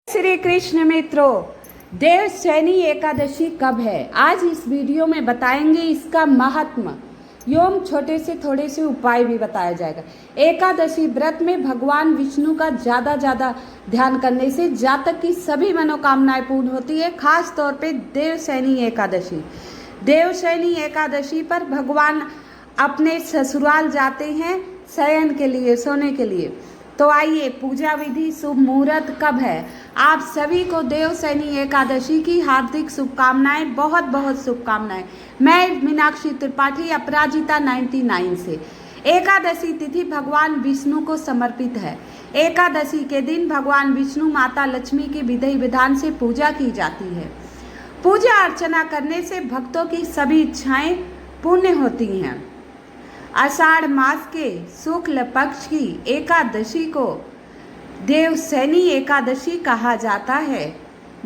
श्री कृष्ण मित्रों, देवशयनी एकादशी कब है? आज इस वीडियो में बताएंगे इसका महात्म एवं छोटे से थोड़े से उपाय भी बताया जाएगा। एकादशी व्रत में भगवान विष्णु का ज़्यादा ध्यान करने से जातक की सभी मनोकामनाएं पूर्ण होती है। खास तौर पे देवशयनी एकादशी पर भगवान अपने ससुराल जाते हैं शयन के लिए, सोने के लिए। तो आइए, पूजा विधि, शुभ मुहूर्त कब है? आप सभी को देवशयनी एकादशी की हार्दिक शुभकामनाएं, बहुत शुभकामनाएं। मैं मीनाक्षी त्रिपाठी, अपराजिता 99 से। एकादशी तिथि भगवान विष्णु को समर्पित है। एकादशी के दिन भगवान विष्णु, माता लक्ष्मी की विधि विधान से पूजा की जाती है। पूजा अर्चना करने से भक्तों की सभी इच्छाएं पूर्ण होती हैं। आषाढ़ मास के शुक्ल पक्ष की एकादशी को देवशयनी एकादशी कहा जाता है।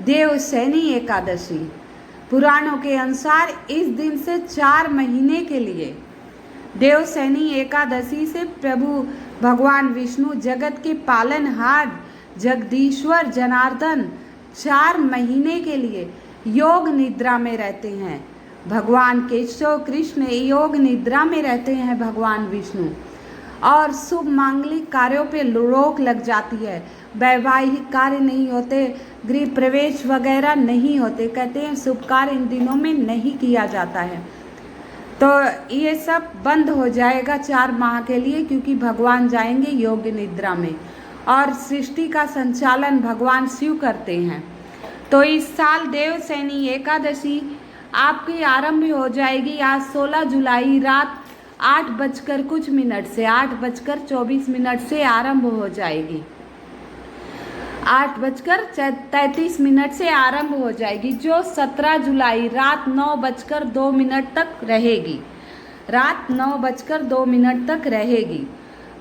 देवशयनी एकादशी पुराणों के अनुसार इस दिन से 4 महीने के लिए देवशयनी एकादशी से प्रभु भगवान विष्णु, जगत के पालनहार जगदीश्वर जनार्दन 4 महीने के लिए योग निद्रा में रहते हैं। भगवान केशव कृष्ण योग निद्रा में रहते हैं। भगवान विष्णु और शुभ मांगलिक कार्यों पे रोक लग जाती है। वैवाहिक कार्य नहीं होते, गृह प्रवेश वगैरह नहीं होते। कहते हैं शुभ कार्य इन दिनों में नहीं किया जाता है। तो ये सब बंद हो जाएगा 4 माह के लिए, क्योंकि भगवान जाएंगे योग निद्रा में और सृष्टि का संचालन भगवान शिव करते हैं। तो इस साल देवशयनी एकादशी आपकी आरंभ हो जाएगी आज 16 जुलाई रात 8:00 से 8:24 से आरंभ हो जाएगी। 8:33 से आरंभ हो जाएगी, जो 17 जुलाई रात 9:02 तक रहेगी। रात 9:02 तक रहेगी।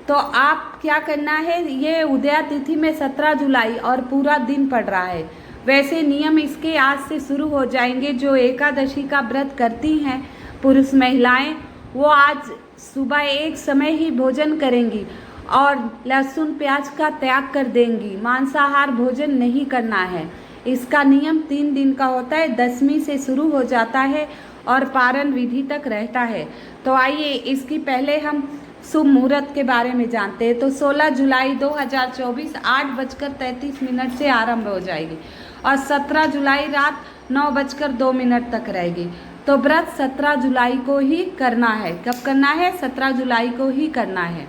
तो आप क्या करना है, ये उदया तिथि में 17 जुलाई और पूरा दिन पड़ रहा है। वैसे नियम इसके आज से शुरू हो जाएंगे। जो एकादशी का व्रत करती हैं पुरुष महिलाएं, वो आज सुबह एक समय ही भोजन करेंगी और लहसुन प्याज का त्याग कर देंगी। मांसाहार भोजन नहीं करना है। इसका नियम 3 दिन का होता है। 10वीं से शुरू हो जाता है और पारण विधि तक रहता है। तो आइए, इसकी पहले हम शुभ मुहूर्त के बारे में जानते हैं। तो 16 जुलाई 2024 8:33 से आरंभ हो जाएगी और 17 जुलाई रात 9:02 तक रहेगी। तो व्रत 17 जुलाई को ही करना है। कब करना है? 17 जुलाई को ही करना है।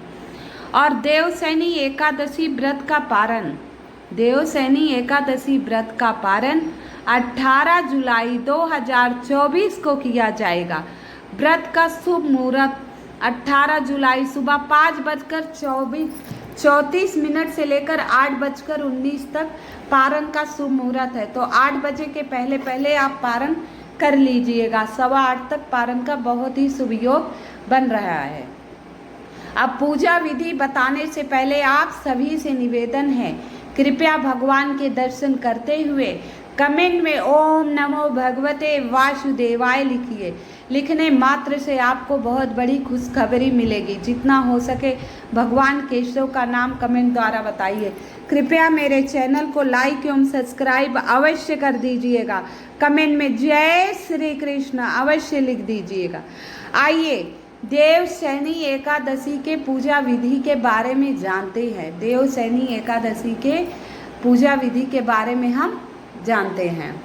और देवशयनी एकादशी व्रत का पारण, देवशयनी एकादशी व्रत का पारण 18 जुलाई 2024 को किया जाएगा। व्रत का शुभ मुहूर्त 18 जुलाई सुबह 5:34 से लेकर 8:19 तक पारण का शुभ मुहूर्त है। तो 8 बजे के पहले आप पारण कर लीजिएगा। 7:15 तक पारण का बहुत ही शुभ योग बन रहा है। अब पूजा विधि बताने से पहले आप सभी से निवेदन है, कृपया भगवान के दर्शन करते हुए कमेंट में ओम नमो भगवते वासुदेवाय लिखिए। लिखने मात्र से आपको बहुत बड़ी खुशखबरी मिलेगी। जितना हो सके भगवान केशव का नाम कमेंट द्वारा बताइए। कृपया मेरे चैनल को लाइक एवं सब्सक्राइब अवश्य कर दीजिएगा। कमेंट में जय श्री कृष्ण अवश्य लिख दीजिएगा। आइए, देवशयनी एकादशी के पूजा विधि के बारे में जानते हैं। देवशयनी एकादशी के पूजा विधि के बारे में हम जानते हैं।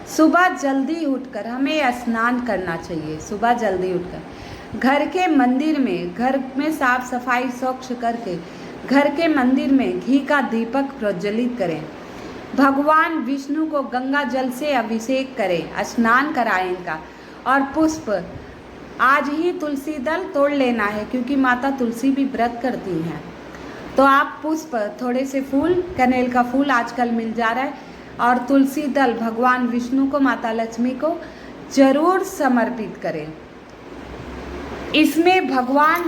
सुबह जल्दी उठकर हमें स्नान करना चाहिए। सुबह जल्दी उठकर घर में साफ सफाई स्वच्छ करके घर के मंदिर में घी का दीपक प्रज्वलित करें। भगवान विष्णु को गंगा जल से अभिषेक करें, स्नान कराएं इनका। और पुष्प, आज ही तुलसी दल तोड़ लेना है, क्योंकि माता तुलसी भी व्रत करती हैं। तो आप पुष्प, थोड़े से फूल, कनेल का फूल आजकल मिल जा रहा है, और तुलसी दल भगवान विष्णु को, माता लक्ष्मी को जरूर समर्पित करें। इसमें भगवान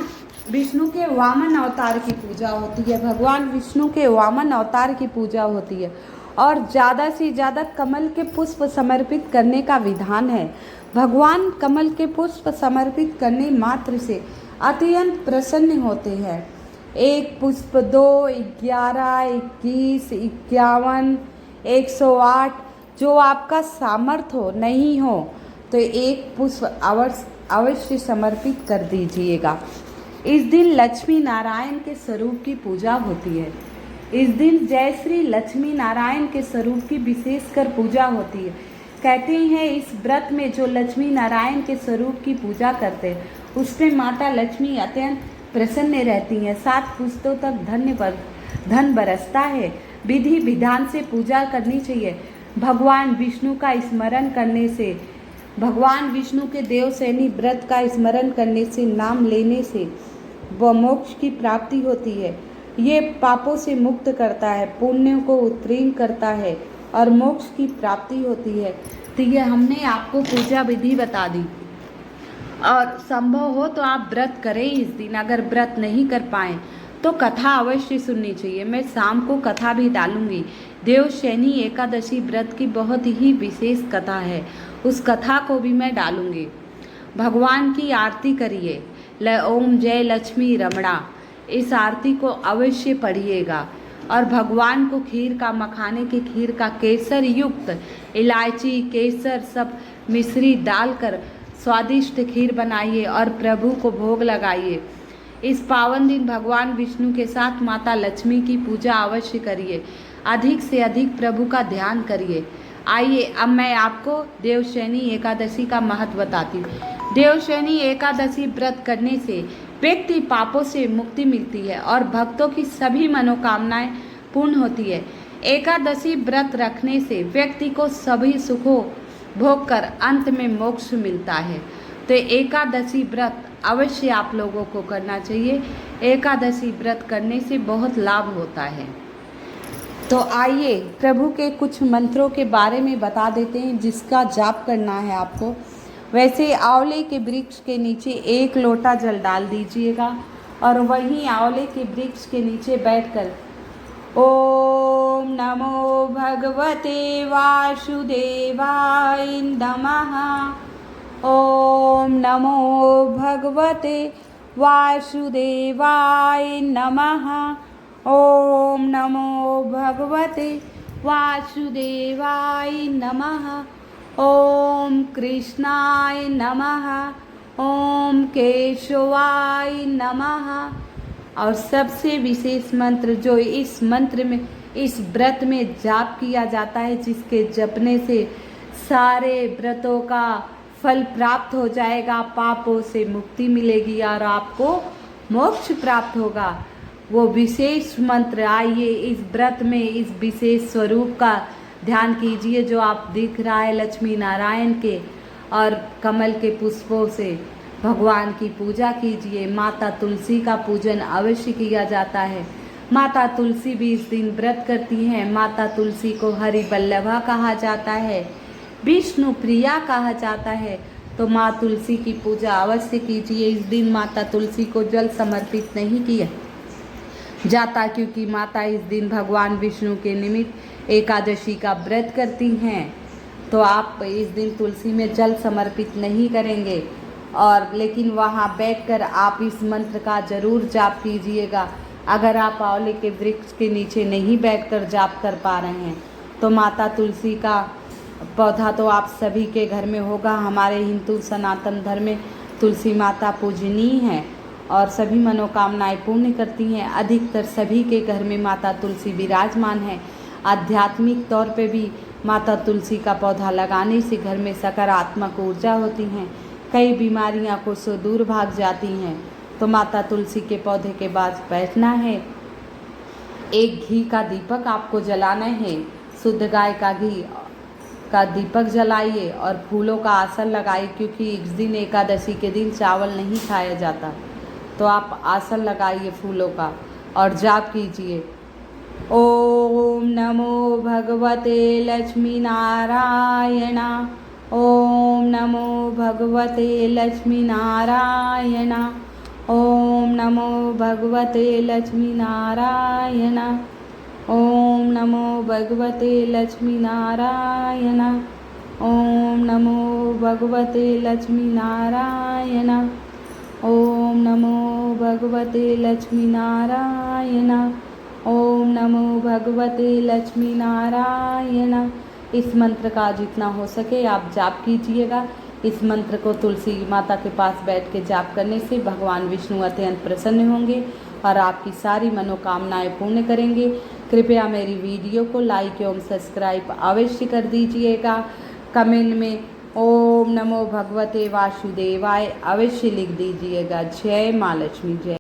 विष्णु के वामन अवतार की पूजा होती है। भगवान विष्णु के वामन अवतार की पूजा होती है और ज़्यादा से ज़्यादा कमल के पुष्प समर्पित करने का विधान है। भगवान कमल के पुष्प समर्पित करने मात्र से अत्यंत प्रसन्न होते हैं। 1 पुष्प, 2, 11, 21, 51, 108 जो आपका सामर्थ्य हो नहीं हो तो एक पुष्प अवश्य समर्पित कर दीजिएगा। इस दिन लक्ष्मी नारायण के स्वरूप की पूजा होती है। इस दिन जय श्री लक्ष्मी नारायण के स्वरूप की विशेषकर पूजा होती है। कहते हैं इस व्रत में जो लक्ष्मी नारायण के स्वरूप की पूजा करते हैं उसमें माता लक्ष्मी अत्यंत प्रसन्न रहती हैं। 7 पुश्तों तक धन बरसता है। विधि विधान से पूजा करनी चाहिए। भगवान विष्णु का स्मरण करने से, भगवान विष्णु के देवशयनी व्रत का स्मरण करने से, नाम लेने से वह मोक्ष की प्राप्ति होती है। ये पापों से मुक्त करता है, पुण्यों को उत्तीर्ण करता है और मोक्ष की प्राप्ति होती है। तो ये हमने आपको पूजा विधि बता दी और संभव हो तो आप व्रत करें इस दिन। अगर व्रत नहीं कर पाएँ तो कथा अवश्य सुननी चाहिए। मैं शाम को कथा भी डालूंगी। देवशयनी एकादशी व्रत की बहुत ही विशेष कथा है, उस कथा को भी मैं डालूंगी। भगवान की आरती करिए। ओम जय लक्ष्मी रमणा, इस आरती को अवश्य पढ़िएगा। और भगवान को खीर का, मखाने की खीर का केसर युक्त, इलायची केसर सब मिश्री डालकर स्वादिष्ट खीर बनाइए और प्रभु को भोग लगाइए। इस पावन दिन भगवान विष्णु के साथ माता लक्ष्मी की पूजा अवश्य करिए। अधिक से अधिक प्रभु का ध्यान करिए। आइए अब मैं आपको देवशयनी एकादशी का महत्व बताती हूँ। देवशयनी एकादशी व्रत करने से व्यक्ति पापों से मुक्ति मिलती है और भक्तों की सभी मनोकामनाएं पूर्ण होती है। एकादशी व्रत रखने से व्यक्ति को सभी सुखों भोग कर अंत में मोक्ष मिलता है। तो एकादशी व्रत अवश्य आप लोगों को करना चाहिए। एकादशी व्रत करने से बहुत लाभ होता है। तो आइए प्रभु के कुछ मंत्रों के बारे में बता देते हैं जिसका जाप करना है आपको। वैसे आंवले के वृक्ष के नीचे 1 लोटा जल डाल दीजिएगा और वहीं आंवले के वृक्ष के नीचे बैठकर ओम नमो भगवते वासुदेवाय नमः, ओम नमो भगवते वासुदेवाय नमः, ओम नमो भगवते वासुदेवाय नमः, ओम कृष्णाय नमः, ओम केशवाय नमः। और सबसे विशेष मंत्र जो इस मंत्र में, इस व्रत में जाप किया जाता है, जिसके जपने से सारे व्रतों का फल प्राप्त हो जाएगा, पापों से मुक्ति मिलेगी और आपको मोक्ष प्राप्त होगा, वो विशेष मंत्र। आइए इस व्रत में इस विशेष स्वरूप का ध्यान कीजिए जो आप दिख रहा है लक्ष्मी नारायण के, और कमल के पुष्पों से भगवान की पूजा कीजिए। माता तुलसी का पूजन अवश्य किया जाता है। माता तुलसी भी इस दिन व्रत करती हैं। माता तुलसी को हरि वल्लभा कहा जाता है, विष्णु प्रिया कहा जाता है। तो माँ तुलसी की पूजा अवश्य कीजिए। इस दिन माता तुलसी को जल समर्पित नहीं किया जाता क्योंकि माता इस दिन भगवान विष्णु के निमित्त एकादशी का व्रत करती हैं। तो आप इस दिन तुलसी में जल समर्पित नहीं करेंगे, और लेकिन वहाँ बैठकर आप इस मंत्र का जरूर जाप कीजिएगा। अगर आप आंवले के वृक्ष के नीचे नहीं बैठकर जाप कर पा रहे हैं तो माता तुलसी का पौधा तो आप सभी के घर में होगा। हमारे हिंदू सनातन धर्म में तुलसी माता पूजनीय है और सभी मनोकामनाएं पूर्ण करती हैं। अधिकतर सभी के घर में माता तुलसी विराजमान है। आध्यात्मिक तौर पे भी माता तुलसी का पौधा लगाने से घर में सकारात्मक ऊर्जा होती हैं, कई बीमारियां को से दूर भाग जाती हैं। तो माता तुलसी के पौधे के पास बैठना है। एक घी का दीपक आपको जलाना है, शुद्ध गाय का घी का दीपक जलाइए और फूलों का आसन लगाइए, क्योंकि इस दिन एकादशी के दिन चावल नहीं खाया जाता। तो आप आसन लगाइए फूलों का और जाप कीजिए। ओम नमो भगवते लक्ष्मी नारायण, ओम नमो भगवते लक्ष्मी नारायण, ओम नमो भगवते लक्ष्मी नारायण, ओम नमो भगवते लक्ष्मी नारायण, ओम नमो भगवते लक्ष्मी नारायण, ओम नमो भगवते लक्ष्मी नारायण, ओम नमो भगवते लक्ष्मी नारायण। इस मंत्र का जितना हो सके आप जाप कीजिएगा। इस मंत्र को तुलसी माता के पास बैठ के जाप करने से भगवान विष्णु अत्यंत प्रसन्न होंगे और आपकी सारी मनोकामनाएं पूर्ण करेंगे। कृपया मेरी वीडियो को लाइक एवं सब्सक्राइब अवश्य कर दीजिएगा। कमेंट में ओम नमो भगवते वासुदेवाय अवश्य लिख दीजिएगा। जय माँ लक्ष्मी जय।